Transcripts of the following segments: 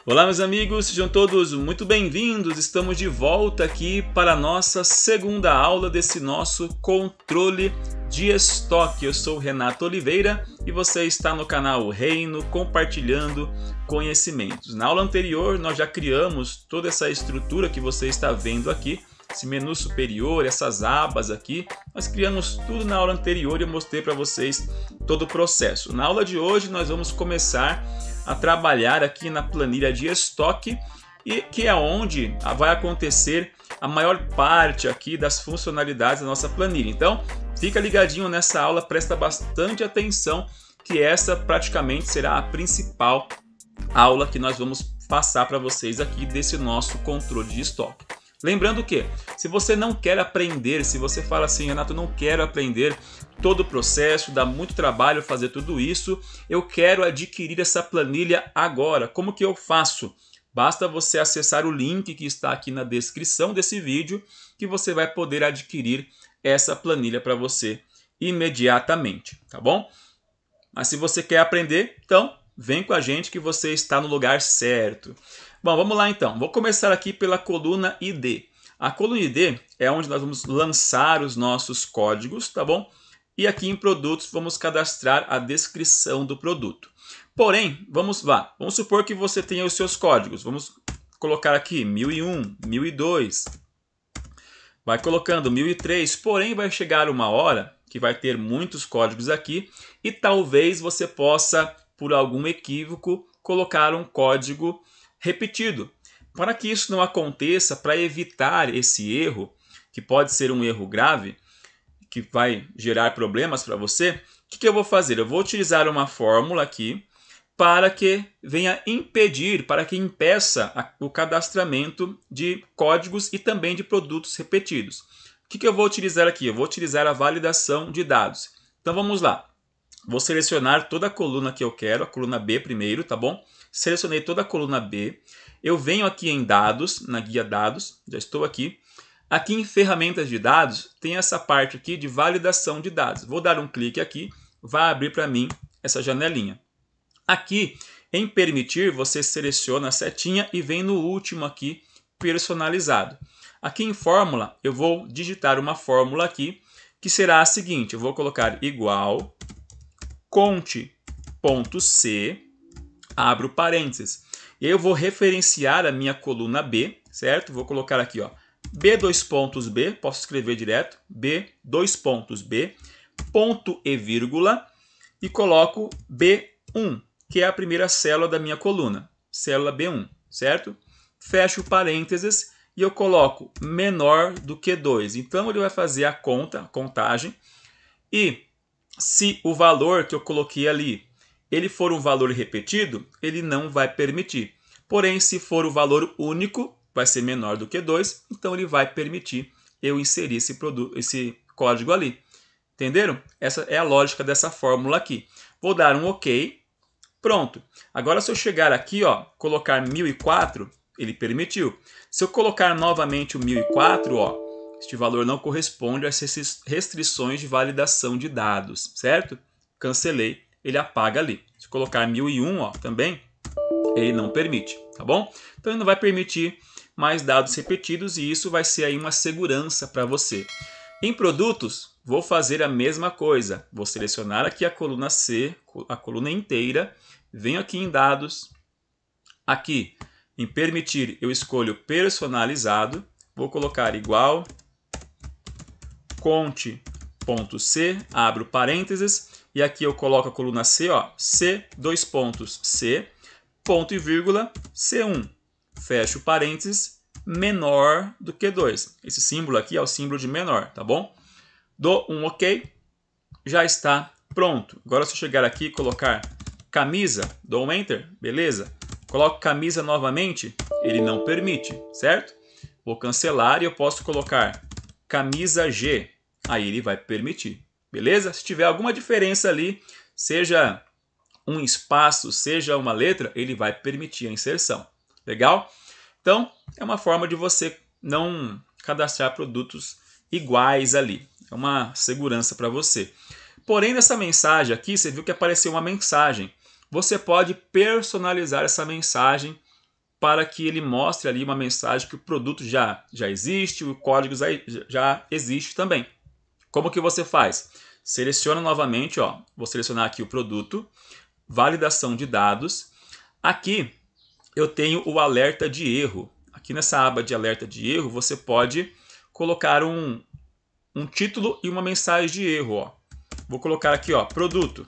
Olá meus amigos, sejam todos muito bem-vindos. Estamos de volta aqui para a nossa segunda aula desse nosso controle de estoque. Eu sou Renato Oliveira e você está no canal Reino compartilhando conhecimentos. Na aula anterior nós já criamos toda essa estrutura que você está vendo aqui, esse menu superior, essas abas aqui. Nós criamos tudo na aula anterior e eu mostrei para vocês todo o processo. Na aula de hoje nós vamos começar a trabalhar aqui na planilha de estoque, e que é onde vai acontecer a maior parte aqui das funcionalidades da nossa planilha. Então fica ligadinho nessa aula, presta bastante atenção, que essa praticamente será a principal aula que nós vamos passar para vocês aqui desse nosso controle de estoque. Lembrando que, se você não quer aprender, se você fala assim, Renato, não quero aprender todo o processo, dá muito trabalho fazer tudo isso, eu quero adquirir essa planilha agora. Como que eu faço? Basta você acessar o link que está aqui na descrição desse vídeo, que você vai poder adquirir essa planilha para você imediatamente, tá bom? Mas se você quer aprender, então vem com a gente que você está no lugar certo. Bom, vamos lá então. Vou começar aqui pela coluna ID. A coluna ID é onde nós vamos lançar os nossos códigos, tá bom? E aqui em produtos vamos cadastrar a descrição do produto. Porém, vamos supor que você tenha os seus códigos. Vamos colocar aqui 1001, 1002. Vai colocando 1003, porém vai chegar uma hora que vai ter muitos códigos aqui e talvez você possa, por algum equívoco, colocar um código repetido. Para que isso não aconteça, para evitar esse erro, que pode ser um erro grave, que vai gerar problemas para você, o que eu vou fazer? Eu vou utilizar uma fórmula aqui para que venha impedir, para que impeça o cadastramento de códigos e também de produtos repetidos. O que eu vou utilizar aqui? Eu vou utilizar a validação de dados. Então vamos lá. Vou selecionar toda a coluna que eu quero, a coluna B primeiro, tá bom? Selecionei toda a coluna B. Eu venho aqui em dados, na guia dados, já estou aqui. Aqui em ferramentas de dados, tem essa parte aqui de validação de dados. Vou dar um clique aqui, vai abrir para mim essa janelinha. Aqui, em permitir, você seleciona a setinha e vem no último aqui, personalizado. Aqui em fórmula, eu vou digitar uma fórmula aqui, que será a seguinte. Eu vou colocar igual conte.c, abro parênteses. E aí eu vou referenciar a minha coluna B, certo? Vou colocar aqui, ó, B2.B, posso escrever direto, B2.B, ponto e vírgula, e coloco B1, que é a primeira célula da minha coluna, célula B1, certo? Fecho parênteses e eu coloco menor do que 2. Então ele vai fazer a contagem, e se o valor que eu coloquei ali ele for um valor repetido, ele não vai permitir. Porém, se for o valor único, vai ser menor do que 2, então ele vai permitir eu inserir esse código ali. Entenderam? Essa é a lógica dessa fórmula aqui. Vou dar um OK. Pronto. Agora se eu chegar aqui, ó, colocar 1004, ele permitiu. Se eu colocar novamente o 1004, ó, este valor não corresponde às restrições de validação de dados, certo? Cancelei. Ele apaga ali. Se colocar 1001, ó, também, ele não permite, tá bom? Então ele não vai permitir mais dados repetidos e isso vai ser aí uma segurança para você. Em produtos, vou fazer a mesma coisa. Vou selecionar aqui a coluna C, a coluna inteira, venho aqui em dados, aqui em permitir eu escolho personalizado, vou colocar igual conte.c, abro parênteses, e aqui eu coloco a coluna C, ó, C, ponto e vírgula, C1. Fecho parênteses, menor do que 2. Esse símbolo aqui é o símbolo de menor, tá bom? Dou um OK, já está pronto. Agora se eu chegar aqui e colocar camisa, dou um Enter, beleza? Coloco camisa novamente, ele não permite, certo? Vou cancelar e eu posso colocar camisa G, aí ele vai permitir. Beleza? Se tiver alguma diferença ali, seja um espaço, seja uma letra, ele vai permitir a inserção. Legal? Então, é uma forma de você não cadastrar produtos iguais ali. É uma segurança para você. Porém, nessa mensagem aqui, você viu que apareceu uma mensagem. Você pode personalizar essa mensagem para que ele mostre ali uma mensagem que o produto já existe, o código já existe também. Como que você faz? Seleciona novamente, ó, vou selecionar aqui o produto, validação de dados. Aqui eu tenho o alerta de erro. Aqui nessa aba de alerta de erro, você pode colocar um título e uma mensagem de erro. Ó. Vou colocar aqui, ó, produto,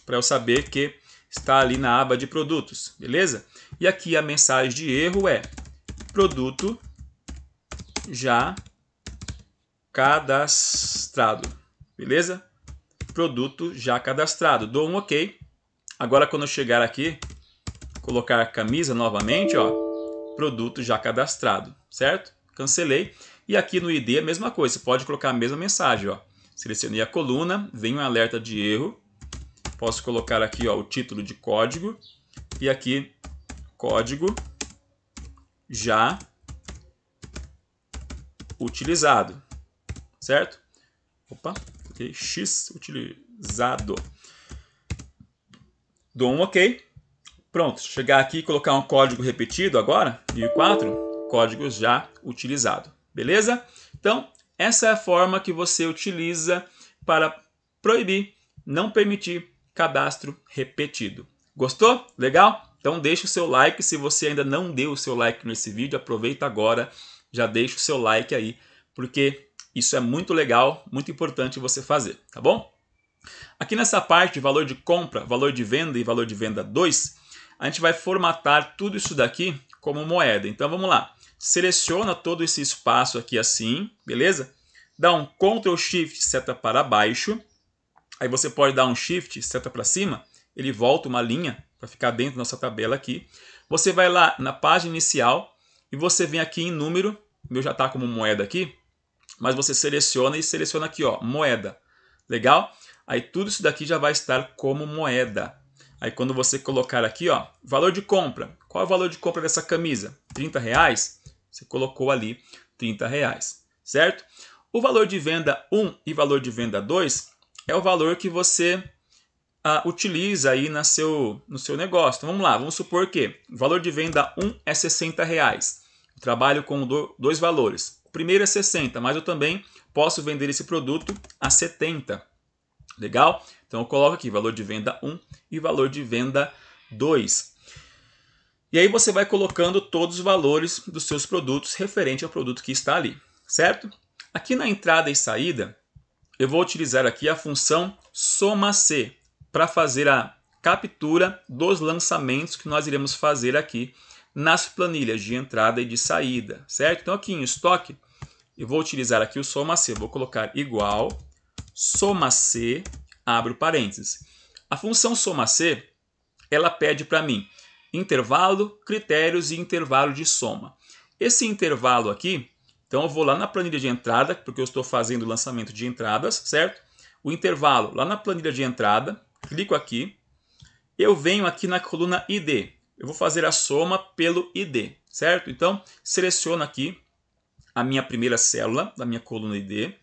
para eu saber que está ali na aba de produtos, beleza? E aqui a mensagem de erro é produto já cadastrado, beleza? Produto já cadastrado. Dou um OK. Agora quando eu chegar aqui, colocar camisa novamente, ó, produto já cadastrado, certo? Cancelei. E aqui no ID a mesma coisa, você pode colocar a mesma mensagem, ó. Selecionei a coluna, vem um alerta de erro. Posso colocar aqui, ó, o título de código e aqui código já utilizado, certo? Opa, coloquei X utilizado. Dou um OK. Pronto, chegar aqui e colocar um código repetido agora, 1004, código já utilizado. Beleza? Então, essa é a forma que você utiliza para proibir, não permitir cadastro repetido. Gostou? Legal? Então deixa o seu like. Se você ainda não deu o seu like nesse vídeo, aproveita agora, já deixa o seu like aí, porque isso é muito legal, muito importante você fazer, tá bom? Aqui nessa parte de valor de compra, valor de venda e valor de venda 2, a gente vai formatar tudo isso daqui como moeda. Então vamos lá. Seleciona todo esse espaço aqui assim, beleza? Dá um Ctrl Shift seta para baixo. Aí você pode dar um Shift seta para cima, ele volta uma linha para ficar dentro da nossa tabela aqui. Você vai lá na página inicial e você vem aqui em número. O meu já está como moeda aqui, mas você seleciona e seleciona aqui, ó, moeda. Legal? Aí tudo isso daqui já vai estar como moeda. Aí quando você colocar aqui, ó, valor de compra. Qual é o valor de compra dessa camisa? R$30? Você colocou ali R$30, certo? O valor de venda 1 e valor de venda 2 é o valor que você utiliza aí no seu negócio. Então vamos lá, vamos supor que o valor de venda 1 é R$60. Eu trabalho com dois valores. O primeiro é 60, mas eu também posso vender esse produto a 70. Legal? Então eu coloco aqui valor de venda 1 e valor de venda 2. E aí você vai colocando todos os valores dos seus produtos referente ao produto que está ali, certo? Aqui na entrada e saída, eu vou utilizar aqui a função soma-se para fazer a captura dos lançamentos que nós iremos fazer aqui nas planilhas de entrada e de saída, certo? Então aqui em estoque, eu vou utilizar aqui o soma-se, vou colocar igual soma-se, abro parênteses. A função soma-se, ela pede para mim intervalo, critérios e intervalo de soma. Esse intervalo aqui, então eu vou lá na planilha de entrada, porque eu estou fazendo o lançamento de entradas, certo? O intervalo lá na planilha de entrada, clico aqui, eu venho aqui na coluna ID. Eu vou fazer a soma pelo ID, certo? Então, seleciono aqui a minha primeira célula da minha coluna ID,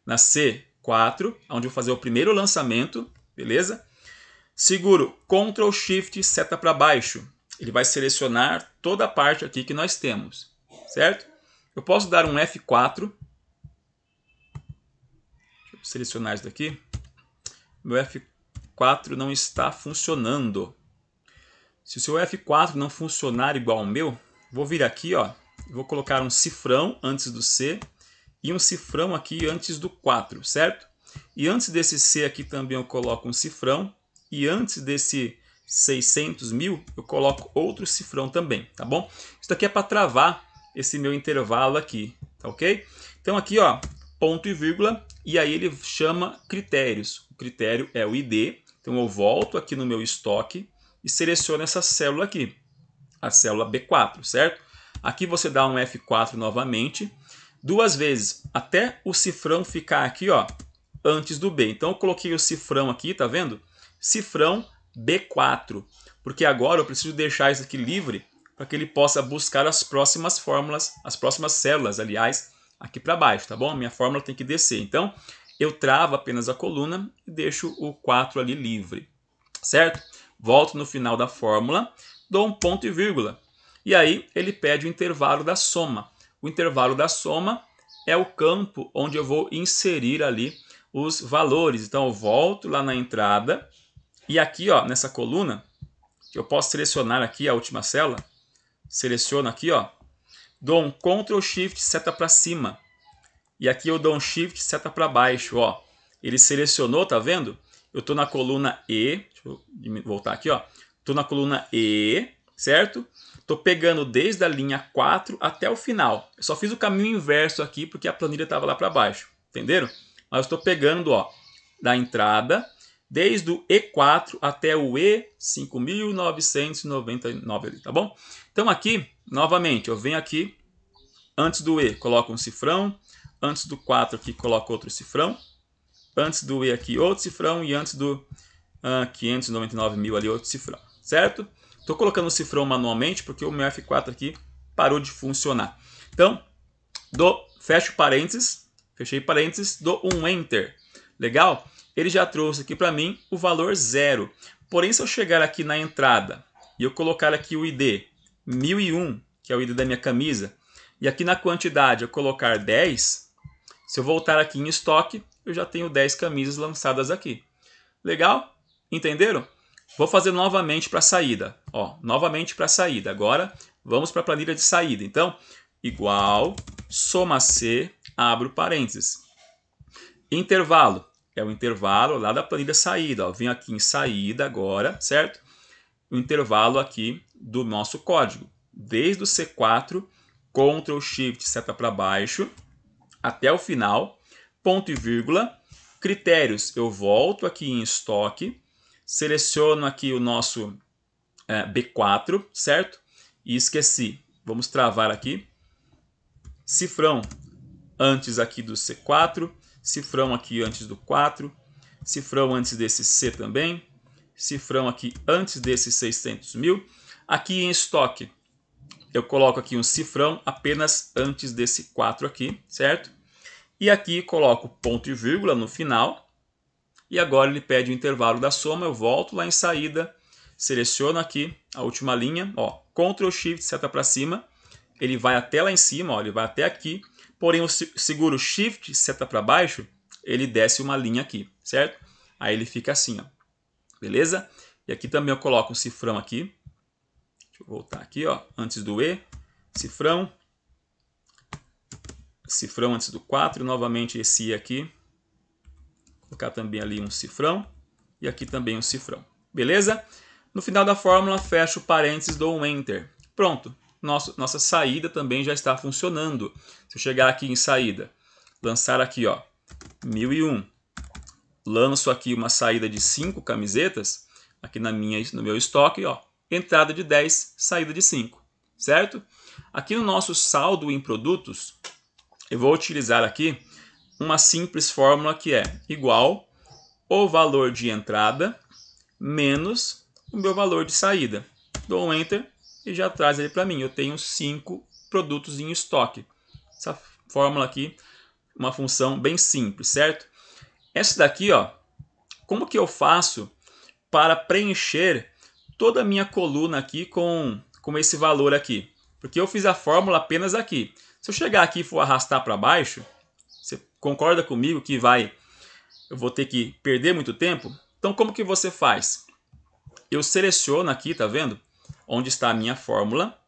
na C4, onde eu vou fazer o primeiro lançamento, beleza? Seguro Ctrl Shift seta para baixo. Ele vai selecionar toda a parte aqui que nós temos, certo? Eu posso dar um F4. Deixa eu selecionar isso daqui. Meu F4 não está funcionando. Se o seu F4 não funcionar igual ao meu, vou vir aqui, ó, vou colocar um cifrão antes do C e um cifrão aqui antes do 4, certo? E antes desse C aqui também eu coloco um cifrão. E antes desse 600 mil, eu coloco outro cifrão também, tá bom? Isso daqui é para travar esse meu intervalo aqui, tá ok? Então aqui, ó, ponto e vírgula, e aí ele chama critérios. O critério é o ID, então eu volto aqui no meu estoque e seleciono essa célula aqui, a célula B4, certo? Aqui você dá um F4 novamente, duas vezes, até o cifrão ficar aqui, ó, antes do B. Então eu coloquei o cifrão aqui, tá vendo? Cifrão B4, porque agora eu preciso deixar isso aqui livre para que ele possa buscar as próximas fórmulas, as próximas células, aliás, aqui para baixo, tá bom? A minha fórmula tem que descer. Então, eu travo apenas a coluna e deixo o 4 ali livre, certo? Volto no final da fórmula, dou um ponto e vírgula. E aí ele pede o intervalo da soma. O intervalo da soma é o campo onde eu vou inserir ali os valores. Então eu volto lá na entrada e aqui, ó, nessa coluna, que eu posso selecionar aqui a última célula, seleciono aqui, ó, dou um Ctrl Shift seta para cima. E aqui eu dou um Shift seta para baixo, ó. Ele selecionou, tá vendo? Eu estou na coluna E, deixa eu voltar aqui, ó. Estou na coluna E, certo? Estou pegando desde a linha 4 até o final. Eu só fiz o caminho inverso aqui porque a planilha estava lá para baixo, entenderam? Mas eu estou pegando, ó, da entrada, desde o E4 até o E5999, tá bom? Então aqui, novamente, eu venho aqui, antes do E, coloco um cifrão, antes do 4 aqui, coloco outro cifrão, antes do E aqui, outro cifrão, e antes do 599.000 ali, outro cifrão, certo? Estou colocando o cifrão manualmente porque o meu F4 aqui parou de funcionar. Então, fecho parênteses, fechei parênteses, dou um Enter. Legal? Ele já trouxe aqui para mim o valor 0. Porém, se eu chegar aqui na entrada e eu colocar aqui o ID 1001, que é o ID da minha camisa, e aqui na quantidade eu colocar 10, se eu voltar aqui em estoque, eu já tenho 10 camisas lançadas aqui. Legal? Entenderam? Vou fazer novamente para a saída. Ó, novamente para a saída. Agora, vamos para a planilha de saída. Então, igual, soma C, abro parênteses. Intervalo. É o intervalo lá da planilha saída. Ó. Venho aqui em saída agora, certo? O intervalo aqui do nosso código. Desde o C4, Ctrl Shift seta para baixo, até o final, ponto e vírgula, critérios. Eu volto aqui em estoque, seleciono aqui o nosso B4, certo? E esqueci. Vamos travar aqui. Cifrão antes aqui do C4, cifrão aqui antes do 4, cifrão antes desse C também, cifrão aqui antes desse 600.000. Aqui em estoque, eu coloco aqui um cifrão apenas antes desse 4 aqui, certo? E aqui coloco ponto e vírgula no final. E agora ele pede o intervalo da soma, eu volto lá em saída, seleciono aqui a última linha, ó, Ctrl Shift seta para cima, ele vai até lá em cima, ó, ele vai até aqui, porém eu seguro Shift seta para baixo, ele desce uma linha aqui, certo? Aí ele fica assim, ó, beleza? E aqui também eu coloco um cifrão aqui, deixa eu voltar aqui, ó, antes do E, cifrão antes do 4, novamente esse E aqui, colocar também ali um cifrão e aqui também um cifrão. Beleza? No final da fórmula, fecho parênteses, dou um Enter. Pronto. Nossa saída também já está funcionando. Se eu chegar aqui em saída, lançar aqui, ó, 1001, lanço aqui uma saída de 5 camisetas, aqui no meu estoque, ó, entrada de 10, saída de 5, certo? Aqui no nosso saldo em produtos, eu vou utilizar aqui uma simples fórmula que é igual o valor de entrada menos o meu valor de saída. Dou um Enter e já traz ele para mim. Eu tenho 5 produtos em estoque. Essa fórmula aqui, uma função bem simples, certo? Essa daqui, ó, como que eu faço para preencher toda a minha coluna aqui com esse valor aqui? Porque eu fiz a fórmula apenas aqui. Se eu chegar aqui e for arrastar para baixo, você concorda comigo que eu vou ter que perder muito tempo? Então, como que você faz? Eu seleciono aqui, tá vendo? Onde está a minha fórmula.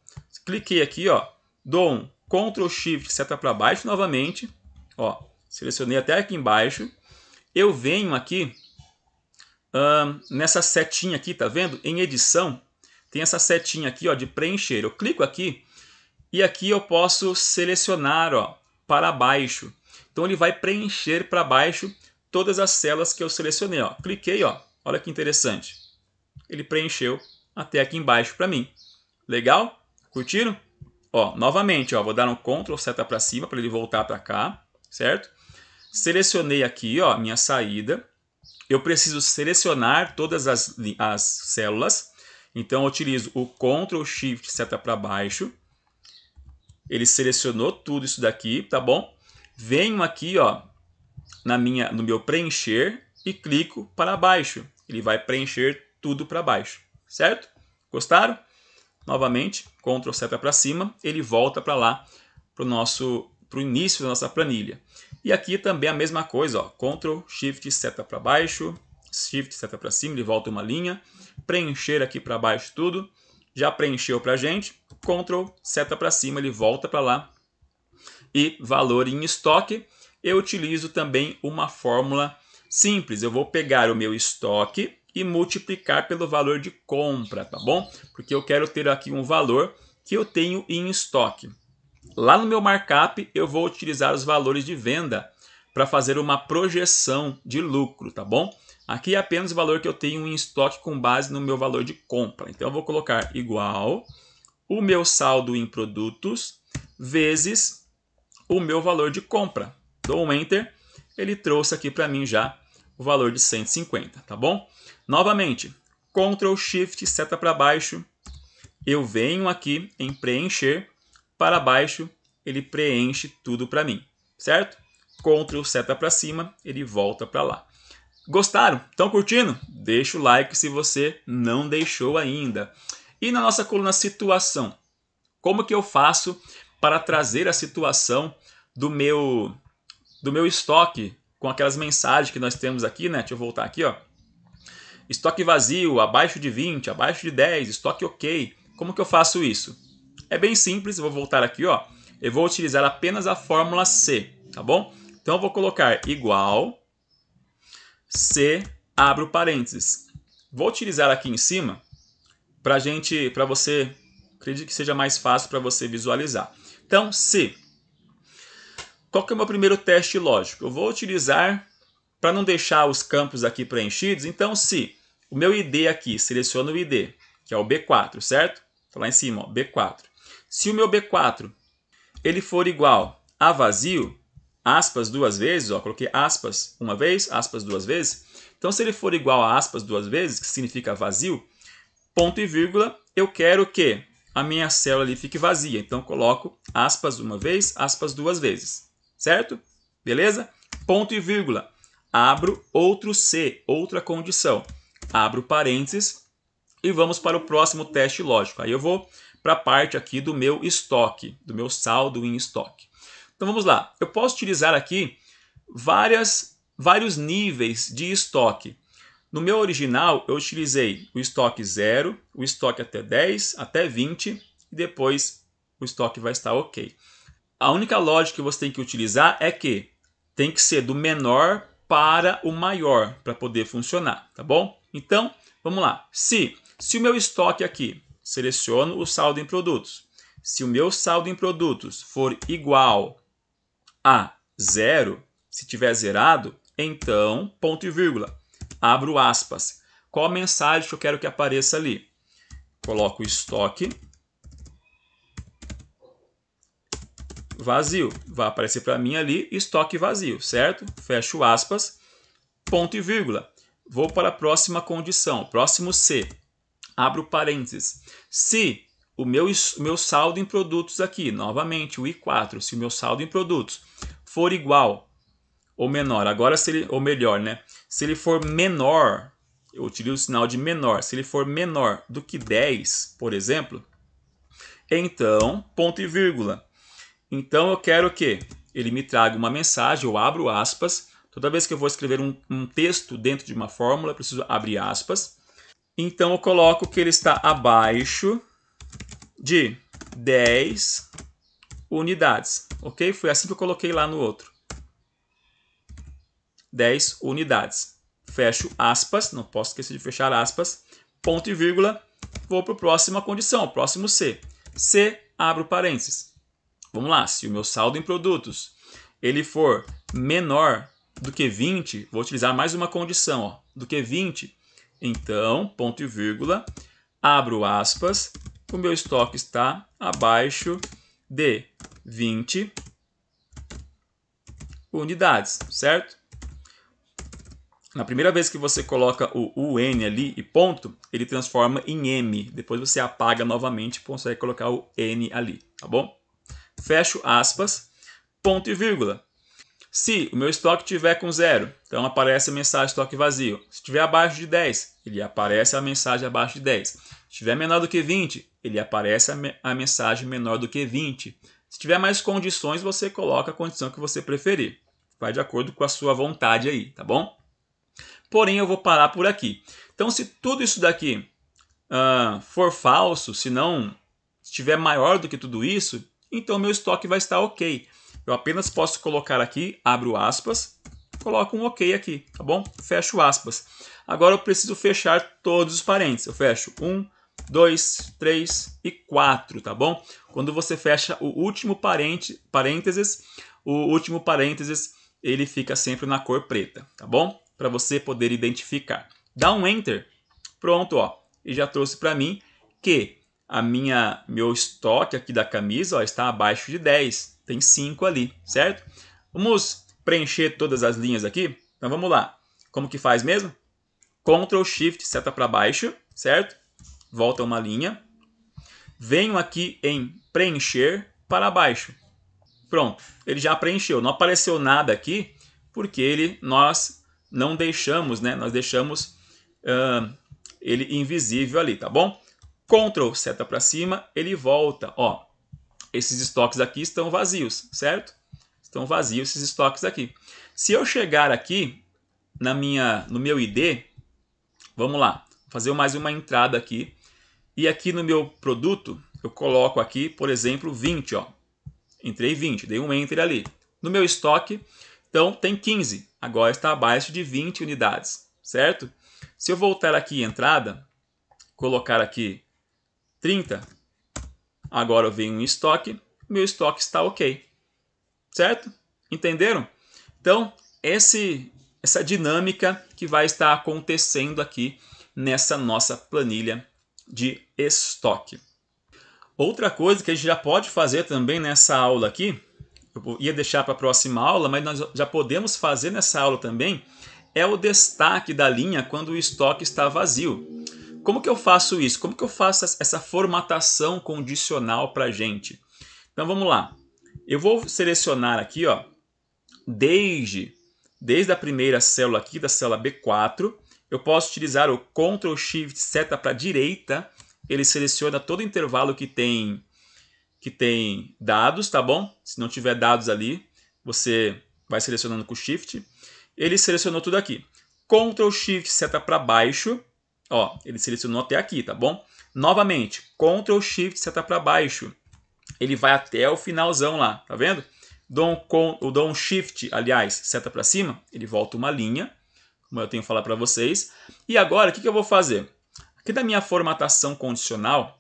Cliquei aqui, ó, dou um Ctrl Shift seta para baixo novamente. Ó, selecionei até aqui embaixo. Eu venho aqui nessa setinha aqui, tá vendo? Em edição, tem essa setinha aqui, ó, de preencher. Eu clico aqui e aqui eu posso selecionar, ó, para baixo. Então ele vai preencher para baixo todas as células que eu selecionei, ó. Cliquei, ó. Olha que interessante. Ele preencheu até aqui embaixo para mim. Legal? Curtiram? Ó, novamente, ó, vou dar um Ctrl seta para cima para ele voltar para cá, certo? Selecionei aqui, ó, minha saída. Eu preciso selecionar todas as células. Então eu utilizo o Ctrl Shift seta para baixo. Ele selecionou tudo isso daqui, tá bom? Venho aqui, ó, no meu preencher e clico para baixo. Ele vai preencher tudo para baixo, certo? Gostaram? novamente, Ctrl seta para cima, ele volta para lá, para o início da nossa planilha. E aqui também a mesma coisa, ó, Ctrl, Shift, seta para baixo, Shift, seta para cima, ele volta uma linha, preencher aqui para baixo tudo, já preencheu para a gente, Ctrl, seta para cima, ele volta para lá. E valor em estoque, eu utilizo também uma fórmula simples. Eu vou pegar o meu estoque e multiplicar pelo valor de compra, tá bom? Porque eu quero ter aqui um valor que eu tenho em estoque. Lá no meu markup, eu vou utilizar os valores de venda para fazer uma projeção de lucro, tá bom? Aqui é apenas o valor que eu tenho em estoque com base no meu valor de compra. Então, eu vou colocar igual o meu saldo em produtos vezes o meu valor de compra. Dou um Enter, ele trouxe aqui para mim já o valor de 150, tá bom? Novamente, Ctrl, Shift, seta para baixo, eu venho aqui em preencher, para baixo, ele preenche tudo para mim, certo? Ctrl, seta para cima, ele volta para lá. Gostaram? Estão curtindo? Deixa o like se você não deixou ainda. E na nossa coluna situação, como que eu faço para trazer a situação do meu estoque com aquelas mensagens que nós temos aqui, né? Deixa eu voltar aqui, ó. Estoque vazio, abaixo de 20, abaixo de 10, estoque ok. Como que eu faço isso? É bem simples, eu vou voltar aqui, ó. Eu vou utilizar apenas a fórmula C, tá bom? Então eu vou colocar igual C, abro parênteses. Vou utilizar aqui em cima para você, acredito que seja mais fácil para você visualizar. Então, C. Qual que é o meu primeiro teste lógico? Eu vou utilizar, para não deixar os campos aqui preenchidos, então se o meu ID aqui, seleciono o ID, que é o B4, certo? Está lá em cima, ó, B4. Se o meu B4 ele for igual a vazio, aspas duas vezes, ó, coloquei aspas uma vez, aspas duas vezes. Então, se ele for igual a aspas duas vezes, que significa vazio, ponto e vírgula, eu quero que a minha célula ali fique vazia. Então, coloco aspas uma vez, aspas duas vezes. Certo? Beleza? Ponto e vírgula. Abro outro C, outra condição. Abro parênteses e vamos para o próximo teste lógico. Aí eu vou para a parte aqui do meu estoque, do meu saldo em estoque. Então vamos lá. Eu posso utilizar aqui vários níveis de estoque. No meu original, eu utilizei o estoque 0, o estoque até 10, até 20 e depois o estoque vai estar ok. A única lógica que você tem que utilizar é que tem que ser do menor para o maior para poder funcionar, tá bom? Então, vamos lá. Se o meu estoque aqui, seleciono o saldo em produtos. Se o meu saldo em produtos for igual a 0, se tiver zerado, então, ponto e vírgula, abro aspas. Qual a mensagem que eu quero que apareça ali? Coloco o estoque vazio. Vai aparecer para mim ali estoque vazio, certo? Fecho aspas, ponto e vírgula. Vou para a próxima condição, próximo C. Abro parênteses. Se o meu saldo em produtos aqui, novamente o I4, se o meu saldo em produtos for igual ou menor, agora ou melhor, né? Se ele for menor, eu utilizo o sinal de menor. Se ele for menor do que 10, por exemplo, então, ponto e vírgula. Então eu quero que ele me traga uma mensagem, eu abro aspas. Toda vez que eu vou escrever um texto dentro de uma fórmula, eu preciso abrir aspas. Então eu coloco que ele está abaixo de 10 unidades. Ok? Foi assim que eu coloquei lá no outro. 10 unidades. Fecho aspas, não posso esquecer de fechar aspas. Ponto e vírgula. Vou para a próxima condição, próximo C. C, abro parênteses. Vamos lá, se o meu saldo em produtos ele for menor do que 20, vou utilizar mais uma condição, ó, do que 20, então, ponto e vírgula, abro aspas, o meu estoque está abaixo de 20 unidades, certo? Na primeira vez que você coloca o UN ali e ponto, ele transforma em M. Depois você apaga novamente e consegue colocar o N ali, tá bom? Fecho aspas, ponto e vírgula. Se o meu estoque estiver com 0, então aparece a mensagem estoque vazio. Se estiver abaixo de 10, ele aparece a mensagem abaixo de 10. Se estiver menor do que 20, ele aparece a mensagem menor do que 20. Se tiver mais condições, você coloca a condição que você preferir. Vai de acordo com a sua vontade aí, tá bom? Porém, eu vou parar por aqui. Então, se tudo isso daqui for falso, se não estiver maior do que tudo isso, então meu estoque vai estar ok. Eu apenas posso colocar aqui, abro aspas, coloco um ok aqui, tá bom? Fecho aspas. Agora eu preciso fechar todos os parênteses. Eu fecho 1, 2, 3 e 4, tá bom? Quando você fecha o último parênteses, ele fica sempre na cor preta, tá bom? Para você poder identificar. Dá um Enter, pronto, ó. E já trouxe para mim que meu estoque aqui da camisa, ó, está abaixo de 10. Tem 5 ali, certo? Vamos preencher todas as linhas aqui? Então vamos lá. Como que faz mesmo? Ctrl Shift, seta para baixo, certo? Volta uma linha. Venho aqui em preencher para baixo. Pronto, ele já preencheu. Não apareceu nada aqui porque nós não deixamos, né? Nós deixamos ele invisível ali, tá bom? Ctrl, seta para cima, ele volta. Ó, esses estoques aqui estão vazios, certo? Estão vazios esses estoques aqui. Se eu chegar aqui no meu ID, vamos lá, vou fazer mais uma entrada aqui. E aqui no meu produto, eu coloco aqui, por exemplo, 20, ó. Entrei 20, dei um Enter ali. No meu estoque, então tem 15. Agora está abaixo de 20 unidades, certo? Se eu voltar aqui em entrada, colocar aqui 30, agora eu venho em estoque, meu estoque está ok, certo? Entenderam? Então, essa dinâmica que vai estar acontecendo aqui nessa nossa planilha de estoque. Outra coisa que a gente já pode fazer também nessa aula aqui, eu ia deixar para a próxima aula, mas nós já podemos fazer nessa aula também, é o destaque da linha quando o estoque está vazio. Como que eu faço isso? Como que eu faço essa formatação condicional para a gente? Então vamos lá. Eu vou selecionar aqui, ó, desde a primeira célula aqui, da célula B4, eu posso utilizar o Ctrl Shift seta para a direita, ele seleciona todo o intervalo que tem dados, tá bom? Se não tiver dados ali, você vai selecionando com o Shift. Ele selecionou tudo aqui. Ctrl Shift seta para baixo, ó, ele selecionou até aqui, tá bom? Novamente, Ctrl Shift seta para baixo, ele vai até o finalzão lá, tá vendo? Dou um Shift, aliás, seta para cima, ele volta uma linha, como eu tenho falado para vocês. E agora, o que eu vou fazer? Aqui na minha formatação condicional,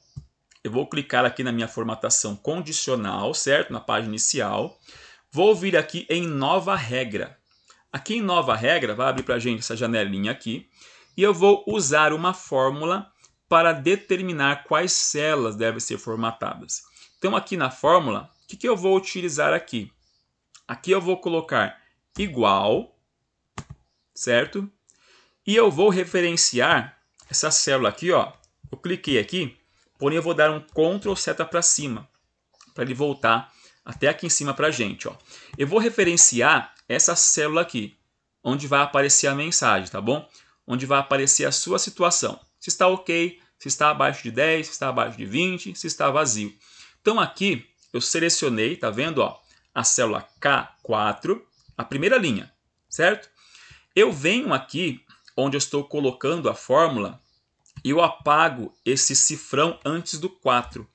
eu vou clicar aqui na minha formatação condicional, certo? Na página inicial. Vou vir aqui em nova regra. Aqui em nova regra, vai abrir para a gente essa janelinha aqui. E eu vou usar uma fórmula para determinar quais células devem ser formatadas. Então aqui na fórmula, o que eu vou utilizar aqui? Aqui eu vou colocar igual, certo? E eu vou referenciar essa célula aqui, ó. Eu cliquei aqui, porém eu vou dar um Ctrl seta para cima, para ele voltar até aqui em cima para a gente, ó. Eu vou referenciar essa célula aqui, onde vai aparecer a mensagem, tá bom? Onde vai aparecer a sua situação. Se está ok, se está abaixo de 10, se está abaixo de 20, se está vazio. Então aqui eu selecionei, tá vendo, ó, a célula K4, a primeira linha, certo? Eu venho aqui onde eu estou colocando a fórmula e eu apago esse cifrão antes do 4.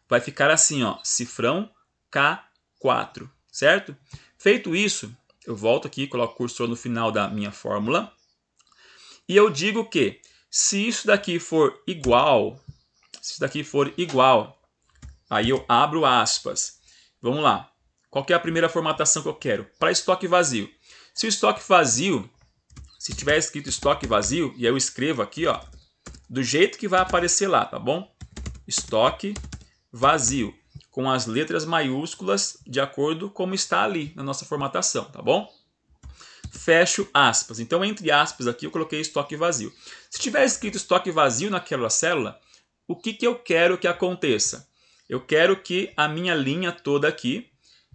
Vai ficar assim, ó, cifrão K4, certo? Feito isso, eu volto aqui, coloco o cursor no final da minha fórmula e eu digo que se isso daqui for igual, aí eu abro aspas. Vamos lá. Qual que é a primeira formatação que eu quero? Para estoque vazio. Se o estoque vazio, se tiver escrito estoque vazio, e aí eu escrevo aqui, ó, do jeito que vai aparecer lá, tá bom? Estoque vazio, com as letras maiúsculas de acordo como está ali na nossa formatação, tá bom? Fecho aspas. Então, entre aspas aqui, eu coloquei estoque vazio. Se tiver escrito estoque vazio naquela célula, o que eu quero que aconteça? Eu quero que a minha linha toda aqui,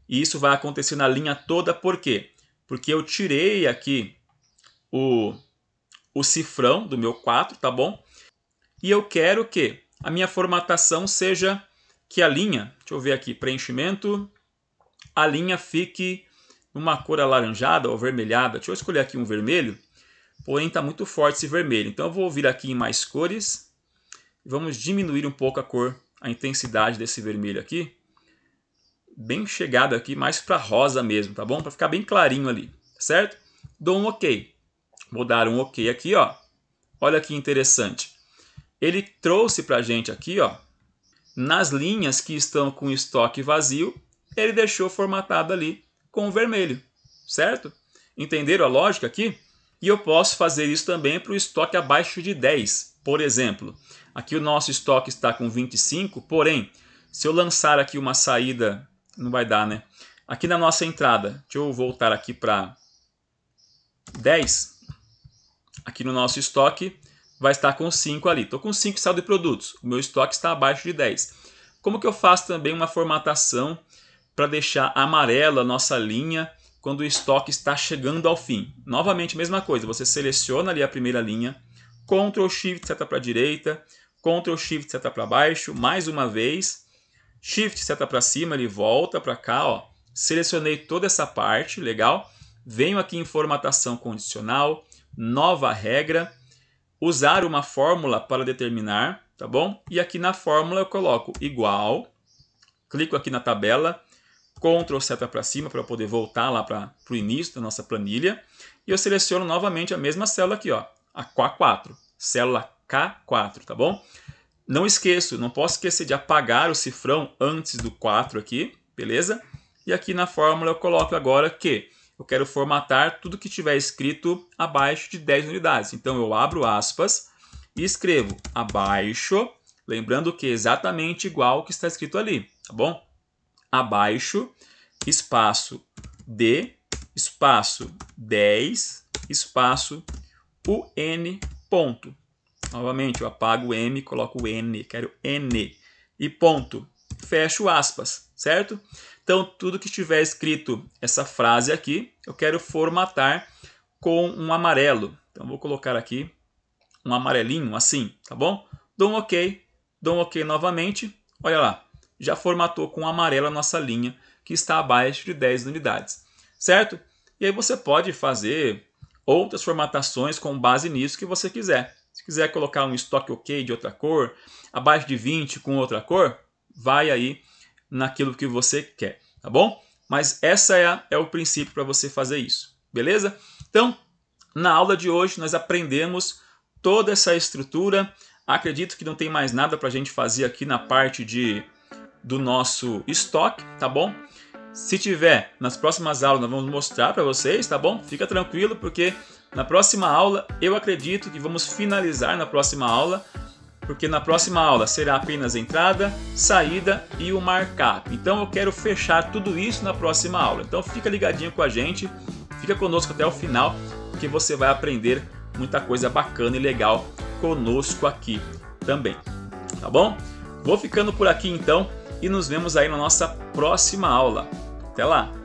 e isso vai acontecer na linha toda, por quê? Porque eu tirei aqui o cifrão do meu 4, tá bom? E eu quero que a minha formatação seja que a linha, deixa eu ver aqui, preenchimento, a linha fique numa cor alaranjada ou avermelhada. Deixa eu escolher aqui um vermelho, porém está muito forte esse vermelho. Então eu vou vir aqui em mais cores, vamos diminuir um pouco a cor, a intensidade desse vermelho aqui, bem chegado aqui, mais para rosa mesmo, tá bom? Para ficar bem clarinho ali, certo? Dou um OK. Vou dar um OK aqui, ó. Olha que interessante. Ele trouxe para a gente aqui, ó, nas linhas que estão com estoque vazio, ele deixou formatado ali com o vermelho, certo? Entenderam a lógica aqui? E eu posso fazer isso também para o estoque abaixo de 10. Por exemplo, aqui o nosso estoque está com 25, porém, se eu lançar aqui uma saída, não vai dar, né? Aqui na nossa entrada, deixa eu voltar aqui para 10. Aqui no nosso estoque vai estar com 5 ali. Estou com 5 saldo de produtos. O meu estoque está abaixo de 10. Como que eu faço também uma formatação para deixar amarela a nossa linha quando o estoque está chegando ao fim? Novamente, mesma coisa. Você seleciona ali a primeira linha, Ctrl Shift seta para a direita, Ctrl Shift seta para baixo, mais uma vez, Shift seta para cima, ele volta para cá, ó. Selecionei toda essa parte, legal. Venho aqui em formatação condicional, nova regra, usar uma fórmula para determinar, tá bom? E aqui na fórmula eu coloco igual, clico aqui na tabela, Ctrl seta para cima para poder voltar lá para o início da nossa planilha, e eu seleciono novamente a mesma célula aqui, ó, a K4, célula K4, tá bom? Não esqueço, não posso esquecer de apagar o cifrão antes do 4 aqui, beleza? E aqui na fórmula eu coloco agora que eu quero formatar tudo que tiver escrito abaixo de 10 unidades. Então eu abro aspas e escrevo abaixo, lembrando que é exatamente igual ao que está escrito ali, tá bom? Abaixo, espaço D, espaço 10, espaço UN, ponto. Novamente eu apago o M, coloco o N, quero N e ponto. Fecho aspas, certo? Então, tudo que tiver escrito essa frase aqui, eu quero formatar com um amarelo. Então, vou colocar aqui um amarelinho, assim, tá bom? Dou um OK novamente. Olha lá, já formatou com amarelo a nossa linha, que está abaixo de 10 unidades, certo? E aí você pode fazer outras formatações com base nisso que você quiser. Se quiser colocar um estoque OK de outra cor, abaixo de 20 com outra cor, vai aí naquilo que você quer, tá bom? Mas essa é o princípio para você fazer isso, beleza? Então, na aula de hoje nós aprendemos toda essa estrutura. Acredito que não tem mais nada para a gente fazer aqui na parte do nosso estoque, tá bom? Se tiver, nas próximas aulas nós vamos mostrar para vocês, tá bom? Fica tranquilo, porque na próxima aula eu acredito que vamos finalizar na próxima aula, porque na próxima aula será apenas entrada, saída e o markup. Então eu quero fechar tudo isso na próxima aula. Então fica ligadinho com a gente, fica conosco até o final, porque você vai aprender muita coisa bacana e legal conosco aqui também, tá bom? Vou ficando por aqui então e nos vemos aí na nossa próxima aula. Até lá!